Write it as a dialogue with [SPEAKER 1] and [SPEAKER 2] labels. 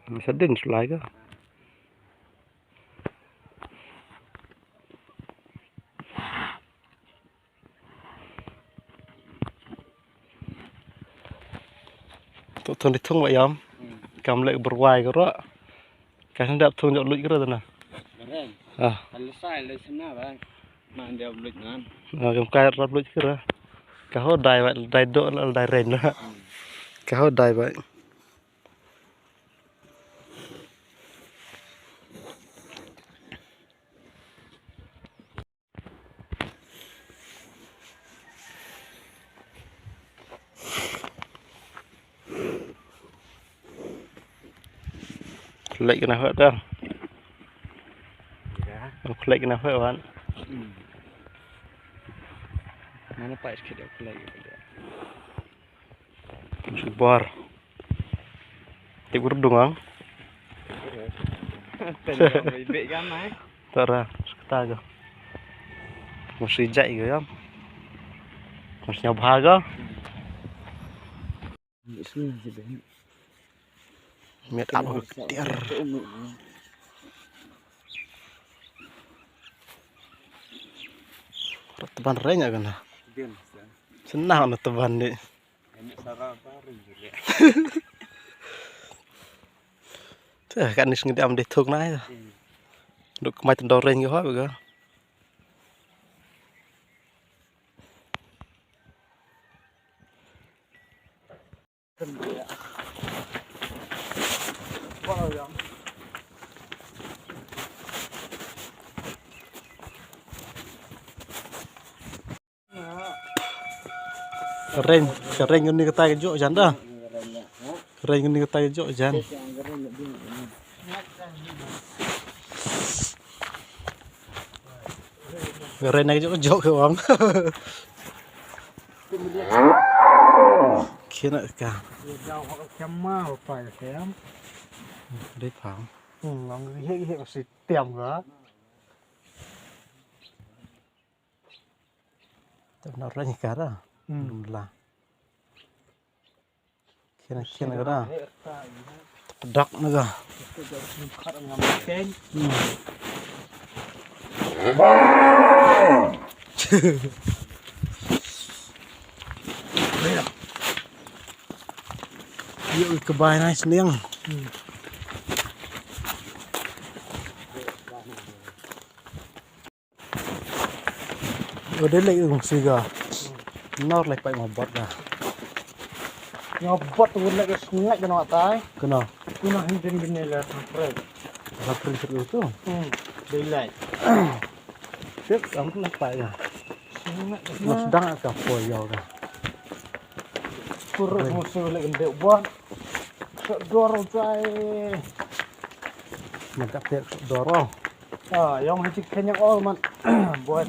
[SPEAKER 1] Sedin sulai ke? Tụi thằng đi thung vậy không? Cầm lại berwai cái đó. Cái thằng đẹp thung nhậu lụi cái đó nè. À. Cầm cái rắp lụi cái đó. Cái hốt đài vậy, đài độ là đài rèn nữa. Cái hốt đài vậy. Lấy cái nào hết đó. Lấy cái nào hết bạn.
[SPEAKER 2] Mana pak sikit aku lagi.
[SPEAKER 1] Sebar. Tik berdung ang.
[SPEAKER 2] Bebek kan mai.
[SPEAKER 1] Tara, sekta ke. Mesti jai ke kan. Mesti nyabha ke.
[SPEAKER 2] Bismillah je.
[SPEAKER 1] Miat apa tiar. Teban renya kan. Senang nak teban ni. Tuh kan ni sengit am dituk nai. Duk mai tendor reng ke apa ke. Kering ni kata kejuk jan dah. Kering ni kata kejuk jan. Kering ni kejuk ke bang. Kena ka.
[SPEAKER 2] Jauh kemau pai xem.
[SPEAKER 1] Đi phẳng.
[SPEAKER 2] Lòng cái sự tiệm đó.
[SPEAKER 1] Tập nó ra cả đó. Là. Kena cái đó. Đắc nữa cơ. Yuk ke bài này seniang. Ở đây lại dùng xì gà. Nó lại phải mà bọt ra.
[SPEAKER 2] Nó bọt tuh lagi sungai kan awak tai.
[SPEAKER 1] Kenal.
[SPEAKER 2] Kuna hinten bini lah sampai.
[SPEAKER 1] Rapri itu.
[SPEAKER 2] Daylight.
[SPEAKER 1] Tiếp đóng nó phải ra.
[SPEAKER 2] Sungai.
[SPEAKER 1] Nó sedang agak poyo ra.
[SPEAKER 2] Kurus musuh lagi ndek buat. Dorong cai.
[SPEAKER 1] Mantap dia dorong.
[SPEAKER 2] Ah, yang hiji kenyang all man buat.